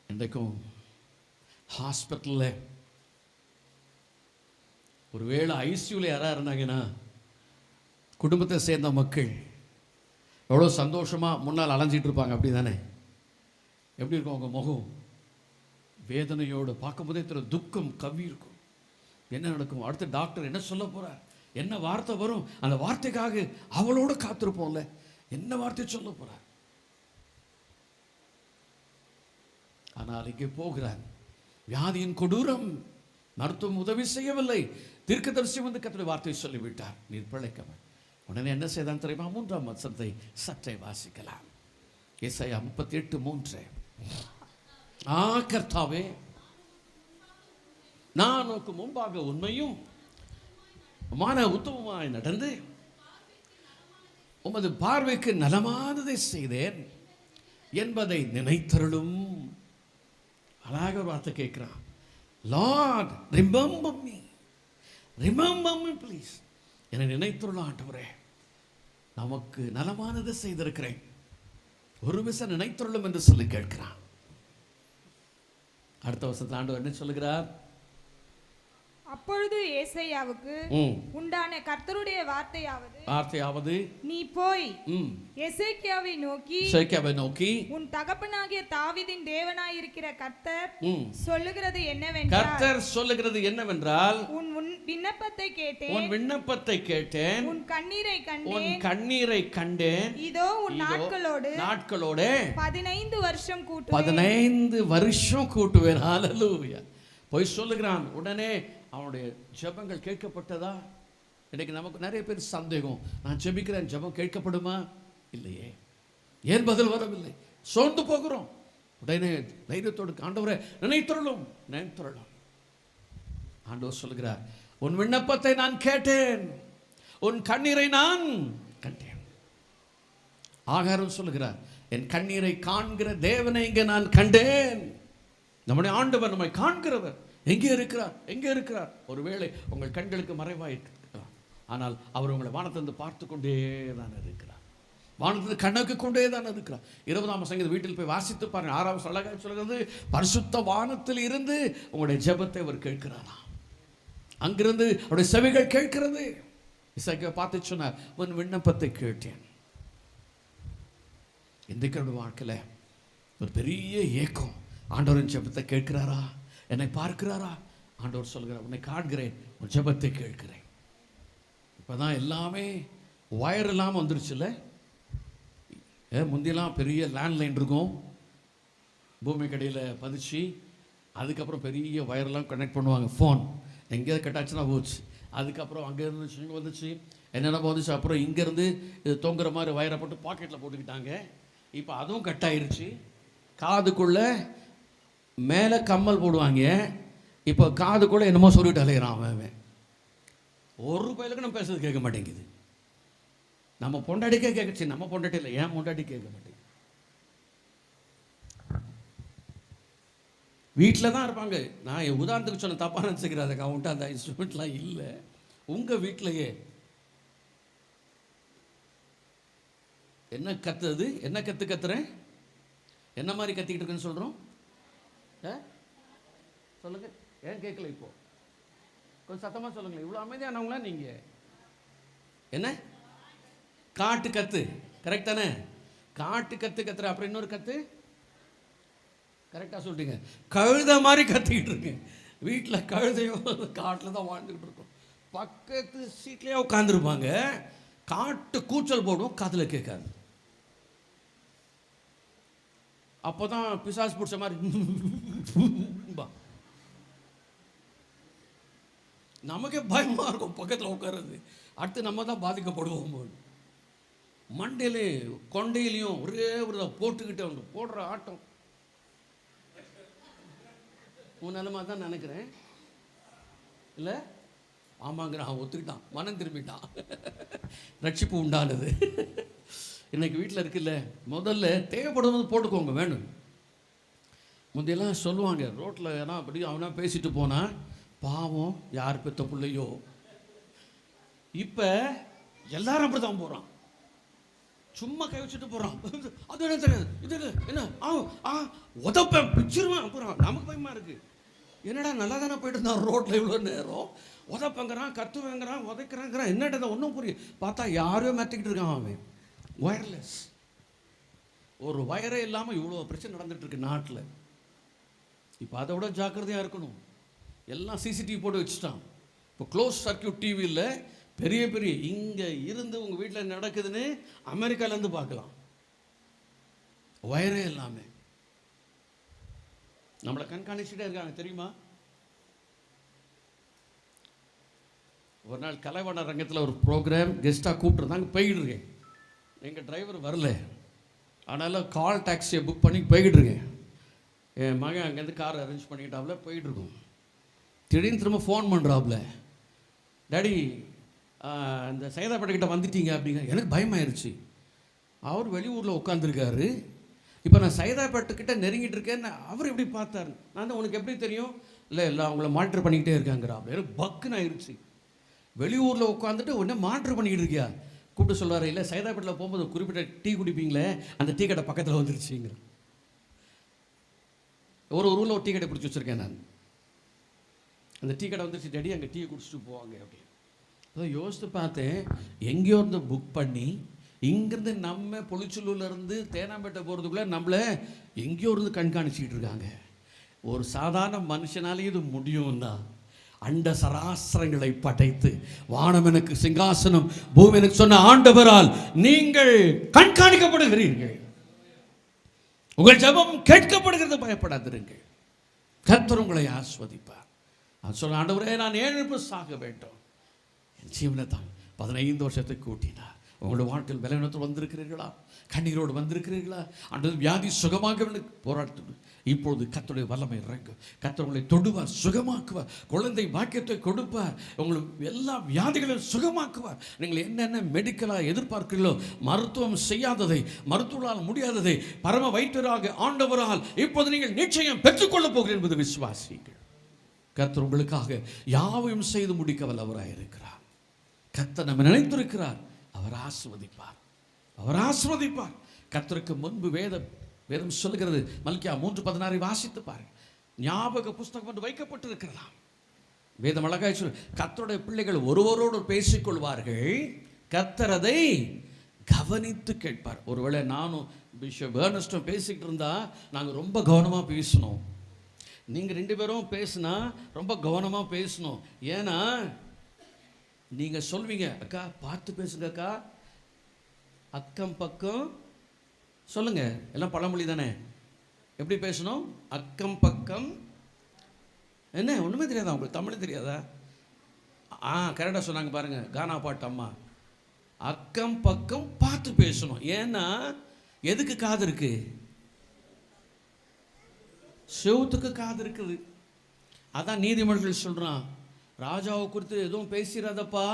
இன்றைக்கும் ஹாஸ்பிட்டலில் ஒருவேளை ஐசியூவில் யாராக இருந்தாங்கன்னா குடும்பத்தை சேர்ந்த மக்கள் எவ்வளோ சந்தோஷமாக முன்னால் அலைஞ்சிட்டு இருப்பாங்க, அப்படி தானே? எப்படி இருக்கும் அவங்க முகம்? வேதனையோடு பார்க்கும்போதே துக்கம் கவி இருக்கும். என்ன நடக்கும், அடுத்த டாக்டர் என்ன சொல்ல போகிறார், என்ன வார்த்தை வரும், அந்த வார்த்தைக்காக அவளோடு காத்திருப்போம்ல, என்ன வார்த்தை சொல்ல போகிறார். ஆனால் இங்கே போகிறார், வியாதியின் கொடூரம், மருத்துவம் உதவி செய்யவில்லை, தீர்க்கதரிசி வந்து கர்த்தருடைய வார்த்தையை சொல்லிவிட்டார், நீர் பிழைக்கவன். உடனே என்ன செய்தான் தெரியுமா? 3ஆம் வசனத்தை சற்றே வாசிக்கலாம். ஏசாயா 38:3. கர்த்தாவே, நான் உனக்கு முன்பாக உண்மையும் உத்தமமாய் நடந்து உமது பார்வைக்கு நலமானதை செய்தேன் என்பதை நினைத்தருளும். அழகாக ஒரு வார்த்தை கேட்கிறான். Lord, remember me, remember me please. என்னை நினைத்தருளும் ஆண்டவரே, நமக்கு நலமானதை செய்திருக்கிறேன், ஒரு விசை நினைத்தருளும் என்று சொல்லி கேட்கிறான். அடுத்த வருஷத்துல ஆண்டவர் என்ன சொல்லுகிறார்? அப்பொழுது ஏசாயாவுக்கு உண்டான கர்த்தருடைய வார்த்தையாவது, நீ போய் எசேக்கியாவை நோக்கி உன் தகப்பனாகிய தாவீதின் தேவனாயிருக்கிற கர்த்தர் சொல்லுகிறது என்னவென்றால், உன் விண்ணப்பத்தை கேட்டேன், உன் கண்ணீரை கண்டேன். இதோ உன் நாட்களோடு 15 வருஷம் கூட்டுவேன். ஹல்லேலூயா. போய் சொல்லுகிறான். உடனே அவனுடைய ஜெபங்கள் கேட்கப்பட்டதா? இன்னைக்கு நமக்கு நிறைய பேர் சந்தேகம், நான் ஜெபிக்கிறேன், ஜெபம் கேட்கப்படுமா? இல்லையே. ஏன் பதில் வரவில்லை? சோர்ந்து போகிறோம். உடனே தைரியத்தோடு ஆண்டவரே நினைத்தருளும். ஆண்டவர் சொல்லுகிறார், உன் விண்ணப்பத்தை நான் கேட்டேன், உன் கண்ணீரை நான் கண்டேன். ஆகாரம் சொல்லுகிறார், என் கண்ணீரை காண்கிற தேவனை இங்கே நான் கண்டேன். நம்முடைய ஆண்டவர் நம்மை காண்கிறவர். எங்கே இருக்கிறார்? ஒருவேளை உங்கள் கண்களுக்கு மறைவாயிருக்கிறார், ஆனால் அவர் உங்களை வானத்திலிருந்து பார்த்து கொண்டே தான் இருக்கிறார். வானத்திலிருந்து கண்ணுக்கு கொண்டே தான் இருக்கிறார். 20ஆம் சங்கீதம் வீட்டில் போய் வாசித்து பாருங்க. 6ஆம் அழகாக சொல்கிறது, பரிசுத்த வானத்தில் இருந்து உங்களுடைய ஜெபத்தை அவர் கேட்கிறாராம். அங்கிருந்து அவருடைய செவிகள் கேட்கிறது. இசைக்க பார்த்து சொன்னார், உன் விண்ணப்பத்தை கேட்டேன். இன்றைக்கு வாழ்க்கையில் ஒரு பெரிய ஏக்கம், ஆண்டவரின் ஜெபத்தை கேட்கிறாரா? என்னை பார்க்கிறாரா? ஆண்டவர் சொல்கிறார், உன்னை காண்கிறேன், உன் ஜெபத்தை கேட்கிறேன். இப்போதான் எல்லாமே வயர் இல்லாமல் வந்துருச்சுல்ல. முந்தியெல்லாம் பெரிய லேண்ட்லைன் இருக்கும், பூமி கடையில் பதிச்சு, அதுக்கப்புறம் பெரிய வயர்லாம் கனெக்ட் பண்ணுவாங்க. ஃபோன் எங்கேயாவது கட்டாச்சுன்னா போச்சு. அதுக்கப்புறம் அங்கே இருந்துச்சு, இங்கே வந்துச்சு, என்னென்ன வந்துச்சு. அப்புறம் இங்கேருந்து இது தொங்குற மாதிரி வயரை போட்டு பாக்கெட்டில் போட்டுக்கிட்டாங்க. இப்போ அதுவும் கட் ஆயிருச்சு. காதுக்குள்ளே மேலே கம்மல் போடுவாங்க. இப்போ காதுக்குள்ளே என்னமோ சொல்லிட்டு அலையிறான் அவன். ஒரு பயிலுக்கு நம்ம பேசுறது கேட்க மாட்டேங்குது. நம்ம பொண்டாட்டிக்கே கேட்கச்சு, நம்ம பொண்டாட்டி இல்லை, ஏன் பொண்டாட்டி கேட்க மாட்டேங்குது. வீட்டில் தான் இருப்பாங்க. நான் உதாரணத்துக்கு சொன்ன தப்பாக நினச்சிக்கிறேன், அதுக்கு அவன்கிட்ட அந்த இன்ஸ்ட்ருமெண்ட்லாம் இல்லை. உங்கள் வீட்டிலையே என்ன கத்துறது? என்ன கத்துறேன்? என்ன மாதிரி கத்திக்கிட்டு இருக்குன்னு சொல்கிறோம்? சொல்லுங்க, ஏன் கேட்கல? இப்போ கொஞ்சம் சத்தமாக சொல்லுங்களேன். இவ்வளோ அமைதியானவங்களா நீங்கள்? என்ன காட்டு கத்து? கரெக்ட் தானே? காட்டு கத்துற. அப்புறம் இன்னொரு கத்து கரெக்டாக சொல்லிட்டீங்க. கழுத மாதிரி கத்திக்கிட்டு இருக்கு. வீட்டில் கழுதையோ காட்டில் தான் வாழ்ந்துக்கிட்டு இருக்கோம். பக்கத்து சீட்லேயே உட்காந்துருப்பாங்க. காட்டு கூச்சல் போடும், காதில் கேட்காது. அப்போ தான் பிசாசு பிடிச்ச மாதிரி நமக்கே பயமாக இருக்கும் பக்கத்தில் உட்கார்றது. அடுத்து நம்ம தான் பாதிக்கப்படுவோம். மண்டையிலே கொண்டையிலையும் ஒரே ஒரு போட்டுக்கிட்டு அவங்க போடுற ஆட்டம். உன் நிலமா தான் நினைக்கிறேன் இல்லை? ஆமாங்கிறான், ஒத்துக்கிட்டான், மனம் திரும்பிட்டான், ரட்சிப்பு உண்டானது. இன்னைக்கு வீட்டில் இருக்குல்ல, முதல்ல தேவைப்படுவது போட்டுக்கோங்க. வேணும் முந்தையெல்லாம் சொல்லுவாங்க, ரோட்டில் ஏன்னா அப்படி அவனா பேசிட்டு போனால் பாவம் யார் பெற்ற பிள்ளையோ. இப்போ எல்லாரும் அப்படி தான் போகிறான், சும்மா கை வச்சுட்டு போகிறான். அது என்ன தெரியாது, இது என்ன உதப்பேன் பிச்சிருவேன். அப்புறம் நமக்கு பயமாக இருக்குது. என்னடா நல்லா தானே போயிட்டு இருந்தான் ரோட்டில் இவ்வளோ நேரம், உதப்பங்கிறான், கத்துவேங்கிறான், உதைக்கிறாங்கிறான், என்னடா ஒன்றும் புரியும். பார்த்தா யாரையோ மாற்றிக்கிட்டு இருக்கான் அவன். வயர்லெஸ், ஒரு வயரே இல்லாமல் இவ்வளோ பிரச்சனை நடந்துட்டு இருக்கு நாட்டில். இப்போ அதை விட ஜாக்கிரதையாக இருக்கணும். எல்லாம் சிசிடிவி போட்டு வச்சுட்டான். இப்போ க்ளோஸ் சர்க்கியூட் டிவியில் பெரிய பெரிய இங்கே இருந்து உங்கள் வீட்டில் நடக்குதுன்னு அமெரிக்காலேருந்து பார்க்கலாம். வயரே எல்லாமே நம்மளை கண்காணிச்சுட்டே இருக்காங்க தெரியுமா? ஒரு நாள் கலைவாண ரங்கத்தில் ஒரு ப்ரோக்ராம் கெஸ்ட்டாக கூப்பிட்டுருந்தாங்க, போய்கிட்டு இருக்கேன். எங்கள் டிரைவர் வரல, ஆனாலும் கால் டாக்ஸியை புக் பண்ணி போய்கிட்டு இருக்கேன். என் மகன் அங்கேருந்து கார் அரேஞ்ச் பண்ணிக்கிட்டாப்புல போய்கிட்டு இருக்கோம். திடீர்னு திரும்ப ஃபோன் பண்ணுறாப்புல, டாடி இந்த சைதாப்பேட்டைக்கிட்ட வந்துட்டீங்க அப்படிங்க. எனக்கு பயமாயிருச்சு. அவர் வெளியூரில் உட்காந்துருக்காரு. இப்போ நான் சைதாப்பேட்டைக்கிட்ட நெருங்கிட்டு இருக்கேன்னு அவர் எப்படி பார்த்தாரு? நான் தான் உனக்கு எப்படி தெரியும்? இல்லை அவங்கள மானிட்டர் பண்ணிக்கிட்டே இருக்காங்கிறாப்புல. எனக்கு பக்குன்னு ஆயிடுச்சு. வெளியூரில் உட்காந்துட்டு உடனே மானிட்டர் பண்ணிக்கிட்டு இருக்கியா? கூப்பிட்டு சொல்வார், இல்லை சைதாப்பேட்டில் போகும்போது குறிப்பிட்ட டீ குடிப்பீங்களே, அந்த டீ கடை பக்கத்தில் வந்துருச்சுங்கிற. ஒரு ஊரில் ஒரு டீ கடை பிடிச்சி வச்சுருக்கேன் நான். அந்த டீ கடை வந்துருச்சு, டேடி அங்கே டீ குடிச்சிட்டு போவாங்க அப்படின்னு. அதான் யோசித்து பார்த்தேன், எங்கேயோ இருந்து புக் பண்ணி இங்கேருந்து நம்ம பொலிச்சலூர்லேருந்து தேனாம்பேட்டை போகிறதுக்குள்ளே நம்மளை எங்கேயோ இருந்து கண்காணிச்சிக்கிட்டு இருக்காங்க. ஒரு சாதாரண மனுஷனாலே இது முடியும்னா, அண்ட சராசரங்களை படைத்து வானம் எனக்கு சிங்காசனம் பூமி எனக்கு சொன்ன ஆண்டவரால் நீங்கள் கண்காணிக்கப்படுகிறீர்கள். உங்கள் ஜெபம் கேட்கப்படுகிறது, பயப்படாதிருங்கள். கர்த்தர் உங்களை ஆஸ்வதிப்பார். நான் சொன்ன, ஆண்டவரே நான் 7 சாக வேண்டும், என் ஜீவனை தான் 15 வருஷத்தை கூட்டினார். உங்களோட வாழ்க்கையில் பலவீனத்தோடு வந்திருக்கிறீர்களா? கண்ணீரோடு வந்திருக்கிறீர்களா? ஆண்டவர் வியாதி சுகமாக போராட்டு. இப்பொழுது கர்த்தருடைய வல்லமை இறங்கும். கர்த்தர் உங்களை தொடுவார், சுகமாக்குவார், குழந்தை பாக்கியத்தை கொடுப்பார், உங்களுக்கு எல்லா வியாதிகளையும் சுகமாக்குவார். நீங்கள் என்னென்ன மெடிக்கலாக எதிர்பார்க்கிறீர்களோ, மருத்துவம் செய்யாததை, மருத்துவரால் முடியாததை பரம வைத்தியராக ஆண்டவரால் இப்போது நீங்கள் நிச்சயம் பெற்றுக்கொள்ளப் போகிறீர்கள் என்பது விசுவாசிகள். கர்த்தர் உங்களுக்காக யாவையும் செய்து முடிக்க வல்லவராக இருக்கிறார். கர்த்தர் நம்ம நினைத்திருக்கிறார். அவர் ஆசீர்வதிப்பார், அவர் ஆசீர்வதிப்பார். கர்த்தருக்கு முன்பு வேதம் சொல்லுகிறது, மல்கியா 3:16 வாசித்து பாருங்கள். ஞாபக புஸ்தகம் என்று வைக்கப்பட்டிருக்கிறதாம். வேதம் அழகாய் சொல்லு, கர்த்தருடைய பிள்ளைகள் ஒருவரோடு பேசிக்கொள்வார்கள், கர்த்தர் அதை கவனித்து கேட்பார். ஒருவேளை நானும் பிஷப் ஏர்னஸ்டும் பேசிக்கிட்டு இருந்தா நாங்கள் ரொம்ப கவனமாக பேசணும். நீங்கள் 2 பேரும் பேசினா ரொம்ப கவனமாக பேசணும். ஏன்னா நீங்கள் சொல்வீங்க, அக்கா பார்த்து பேசுங்க அக்கா, அக்கம் பக்கம் சொல்லுங்க, எல்லாம் பழமொழி தானே. எப்படி பேசணும்? அக்கம் பக்கம் என்ன ஒன்றுமே தெரியாதா உங்களுக்கு? தமிழ் தெரியாதா? கரெக்டாக சொன்னாங்க பாருங்க, கானா பாட்டு அம்மா. அக்கம் பக்கம் பார்த்து பேசணும். ஏன்னா எதுக்கு காது இருக்கு? செவுத்துக்கு காது இருக்குது. அதான் நீதிமொழிகள் சொல்றான், ராஜாவை குறித்து எதுவும் பேசிடாதப்பா,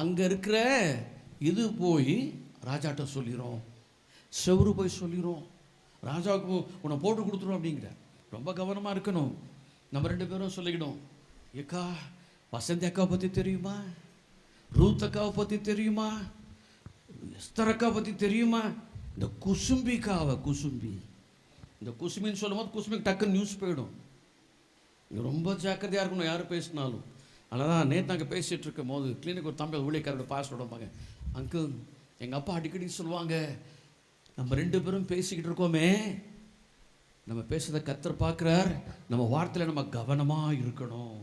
அங்கே இருக்கிற இது போய் ராஜாட்ட சொல்லிடும், செவரு போய் சொல்லிடும், ராஜாவுக்கு உன்னை போட்டு கொடுத்துரும் அப்படிங்கிற. ரொம்ப கவனமாக இருக்கணும். நம்ம 2 பேரும் சொல்லிக்கிடும், ஏக்கா வசந்தி அக்காவை பற்றி தெரியுமா? ரூத் அக்காவை பற்றி தெரியுமா? எஸ்தர் அக்காவை பற்றி தெரியுமா? இந்த குசும்பிக்காவை, குசும்பி, இந்த குசுமின்னு சொல்லும் போது குசும்பிக்கு டக்குன்னு நியூஸ் போயிடும். ரொம்ப ஜாக்கிரதையாக இருக்கணும் யார் பேசினாலும். அதனால் தான் நேற்று நாங்கள் பேசிகிட்டு இருக்கும் போது கிளினிக் ஒரு தம்பி ஊழியக்காரோட பாஸ்டரோட பாங்க, அங்கிள் எங்கள் அப்பா அடிக்கடி சொல்லுவாங்க, நம்ம 2 பேரும் பேசிக்கிட்டு இருக்கோமே, நம்ம பேசுறதை கர்த்தர் பார்க்குறார், நம்ம வார்த்தையில் நம்ம கவனமாக இருக்கணும்.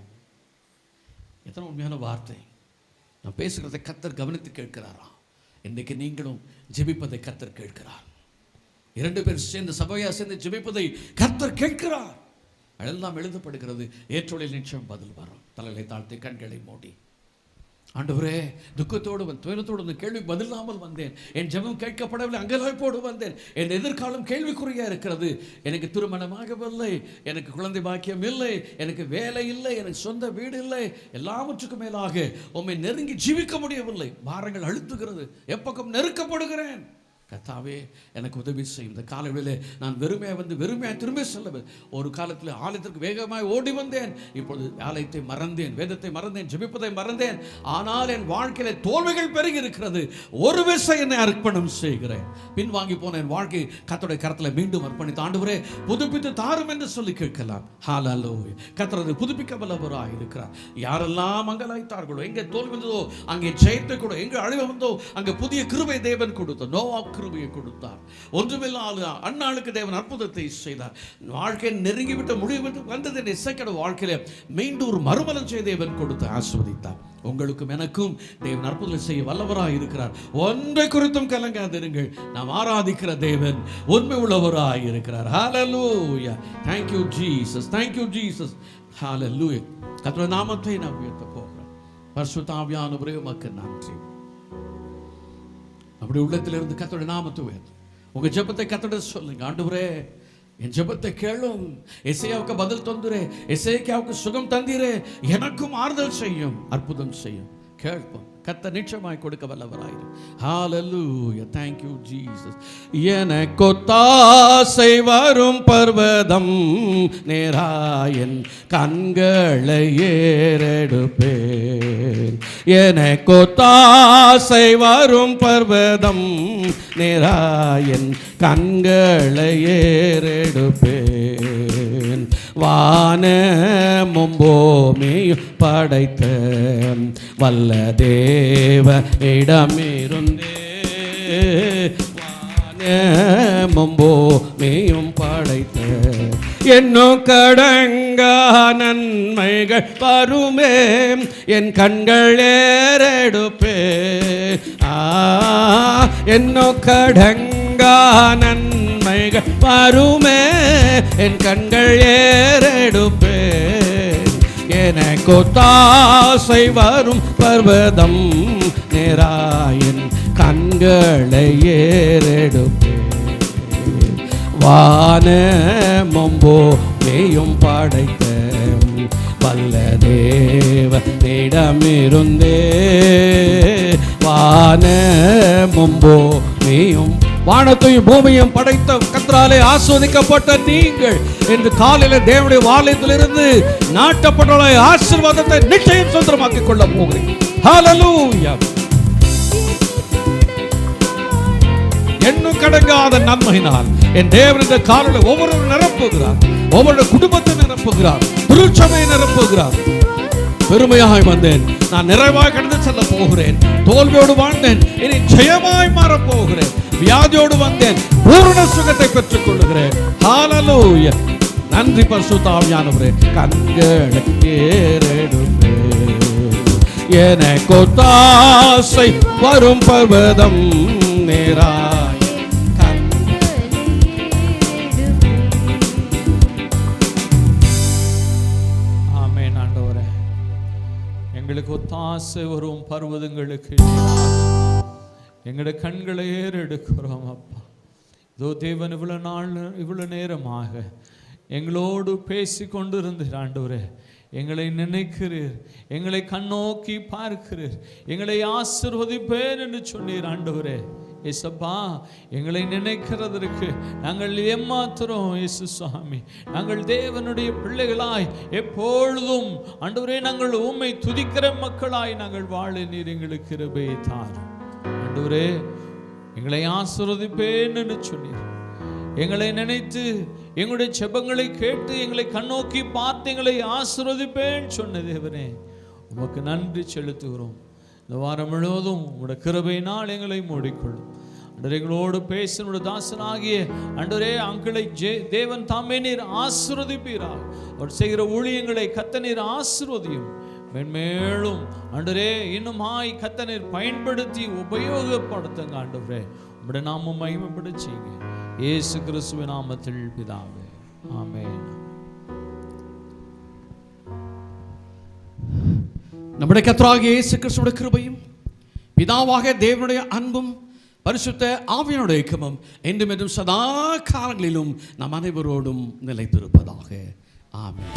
எத்தனை உண்மையான வார்த்தை! நான் பேசுகிறதை கர்த்தர் கவனித்து கேட்கிறாராம். இன்றைக்கு நீங்களும் ஜெபிப்பதை கர்த்தர் கேட்கிறார். 2 பேர் சேர்ந்து சபையாக சேர்ந்து ஜெபிப்பதை கர்த்தர் கேட்கிறார். அதெல்லாம் எழுதப்படுகிறது. ஏற்றொழில் நிச்சயம் பதில் வரும். தலைகளை தாழ்த்தி கண்களை மூடி, ஆண்டவரே துக்கத்தோடு துயரத்தோடு இந்த கேள்வி பதிலாமல் வந்தேன், என் ஜெபம் கேட்கப்படவில்லை, அங்கலாய்ப்போடு வந்தேன், என் எதிர்காலம் கேள்விக்குறியா இருக்கிறது, எனக்கு திருமணமாகவில்லை, எனக்கு குழந்தை பாக்கியம் இல்லை, எனக்கு வேலை இல்லை, எனக்கு சொந்த வீடு இல்லை, எல்லாவற்றுக்கும் மேலாக உம்மை நெருங்கி ஜீவிக்க முடியவில்லை, பாரங்கள் அழுத்துகிறது, எப்பக்கம் நெருக்கப்படுகிறேன். கர்த்தாவே எனக்கு உதவி செய்யும். இந்த காலையில் நான் வெறுமையாக திரும்ப செல்ல. ஒரு காலத்தில் ஆலயத்திற்கு வேகமாக ஓடி வந்தேன், இப்பொழுது ஆலயத்தை மறந்தேன், வேதத்தை மறந்தேன், ஜெபிப்பதை மறந்தேன். ஆனால் என் வாழ்க்கையில தோல்விகள் பெருகி இருக்கிறது. ஒரு விஷயம் என்னை அர்ப்பணம் செய்கிறேன். பின்வாங்கி போன என் வாழ்க்கை கர்த்தருடைய கரத்தில் மீண்டும் அர்ப்பணித்து, ஆண்டவரே புதுப்பித்து தாரும் என்று சொல்லி கேட்கலாம். ஹல்லேலூயா! கர்த்தர் புதுப்பிக்க வல்லவராய் இருக்கிறார். யாரெல்லாம் மங்கலாய்த்தார்களோ, எங்கே தோல்வி வந்ததோ அங்கே ஜெயத்தை கொடு, எங்கே அழிவு வந்தோ அங்கே புதிய கிருபை தேவன் கொடுத்தார். நோவா கிருபையை கொடுத்தார். ஒன்றுமில்லாத அந்நாளுக்கு தேவன் அற்புதத்தை செய்தார். வாழ்க்கை நெருங்கிவிட்ட முடிவு வந்தது. இசைக்கட வாழ்க்கையில மீண்டும் ஒரு மறுமலர்ச்சி செய்ய தேவன் கொடுத்து ஆசீர்வதித்தார். உங்களுக்கும் எனக்கும் தேவன் அற்புதம் செய்ய வல்லவராய் இருக்கிறார். ஒன்றை குறித்தும் கலங்காதிருங்கள். நாம் ஆராதிக்கிற தேவன் உண்மை உள்ளவராய் இருக்கிறார். ஹல்லேலூயா! Thank you Jesus. Thank you Jesus. Hallelujah. கர்த்தருடைய நாமத்தை நாம் உயர்த்த போகிறோம். பரிசுத்த ஆவியானவரே உமக்கு நன்றி. அப்படி உள்ளத்திலிருந்து கர்த்தருடைய நாமத்தை உயர்த்து உங்க ஜெபத்தை கர்த்தரிடம் சொல்லுங்க. ஆண்டவரே, என் ஜெபத்தை கேளும். எசேயாவுக்கு பதில் தந்துரே, எசேக்கியாவுக்கு சுகம் தந்தீரே, எனக்கும் ஆறுதல் செய்யும், அற்புதம் செய்யும். கேட்போம். கர்த்தர் நிச்சயமாய் கொடுக்க வல்லவராயிரு. ஹalleluya, thank you Jesus. எனக்கு ஒத்தாசை வரும் பர்வதம் நேராயன் கண்களை ஏறெடுப்பேன். எனக்கு ஒத்தாசை வரும் பர்வதம் நேராயன் கண்களை ஏறெடுப்பேன். வானமும் பூமியும் படைத்த வல்ல தேவ இடமிருந்தே, வானமும் பூமியும் படைத்த என்னும் கடங்கா நன்மைகள் வருமே, என் கண்கள் ஏறெடுப்பே. என்னும் கடங்கா நன்மைகள் வருமே, என் கண்கள் ஏறெடுப்பேன். எனக்கு ஒத்தாசை வரும் பர்வதம் நேராயன் கண்களை ஏறெடுப்பேன். வானமும் பூமியும் படைத்த வல்ல தேவனிடமிருந்தே, வானமும் பூமியும் வானத்தையும் பூமியும் படைத்த கர்த்தராலே ஆசீர்வதிக்கப்பட்ட நீங்கள் என்று காலையில தேவனுடைய வாலயத்திலிருந்து நாட்டப்பட்ட ஆசீர்வாதத்தை நிச்சயம் சொந்தமாக்கிக் கொள்ள போகிறீர்கள். ஹalleluya. எண்ணும் கடங்காத நன்மையினால் என் தேவன் இந்த காலையில ஒவ்வொரு நிரப்புகிறார், ஒவ்வொரு குடும்பத்தை நிரப்புகிறார், திருச்சபையை நிரப்புகிறார். பெருமையாய் வந்தேன், நான் நிறைவாய் கடந்து செல்ல போகிறேன். தோல்வியோடு வாழ்ந்தேன், இனி ஜெயமாய் மாறப் போகிறேன். வியாதியோடு வந்தேன், பூரண சுகத்தை பெற்றுக் கொள்ளுகிறேன். ஹalleluya. நன்றி பரிசுத்த ஆவியானவரே. கண்களை ஏறெடுப்பேன். எனக்கு ஒத்தாசை வரும் பர்வதம் நேராய். ஆமென். ஆண்டவரே, எங்களுக்கு ஒத்தாசை வரும் பர்வதங்களுக்கு எங்களுடைய கண்களை ஏறெடுக்கிறோம் அப்பா. இதோ தேவன் இவ்வளவு நேரமாக எங்களோடு பேசி கொண்டிருந்தீர் ஆண்டவரே. எங்களை நினைக்கிறீர், எங்களை கண்ணோக்கி பார்க்கிறீர், எங்களை ஆசீர்வதிப்பேன் என்று சொன்னீர் ஆண்டவரே. ஏசப்பா, எங்களை நினைக்கிறதற்கு நாங்கள் ஏமாத்துறோம் இயேசு சுவாமி. நாங்கள் தேவனுடைய பிள்ளைகளாய் எப்பொழுதும் ஆண்டவரே நாங்கள் உம்மை துதிக்கிற மக்களாய் நாங்கள் வாழ நீர் எங்களுக்கு கிருபையை தாரும் ஆண்டவரே. எங்களை ஆசீர்வதிப்பேன் என்று சொன்னீர். எங்களை நினைத்து எங்களுடைய செபங்களை கேட்டு எங்களை கண்ணோக்கி பார்த்து எங்களை ஆசீர்வதிப்பேன் சொன்ன தேவனே, உமக்கு நன்றி செலுத்துகிறோம். இந்த வாரம் முழுவதும் உங்களுடைய கிருபையினால் எங்களை மூடிக்கொள்ளும். அன்றே எங்களோடு பேசின தாசனாகிய அன்றே அங்களை தேவன் தாமே நீர் ஆசீர்வதிப்பீராக. அவர் செய்கிற ஊழியங்களை கர்த்தர் நீர் ஆசீர்வதியும். மென்மேலும் ஆண்டவரே இன்னுமாய் கர்த்தர் நீர் பயன்படுத்தி உபயோகப்படுத்துங்க ஆண்டவரே. உம்முடைய நாமம் மகிமைப்படுத்துங்க. இயேசு கிறிஸ்துவின் நாமத்தில் பிதாவே, ஆமென். நம்முடைய கர்த்தராகிய இயேசு கிறிஸ்துவின் கிருபையும் பிதாவாக தேவனுடைய அன்பும் பரிசுத்த ஆவியானுடைய ஐக்கியமும் என்றும் என்றும் சதா காலங்களிலும் நம் அனைவரோடும் நிலைத்திருப்பதாக. ஆமென்.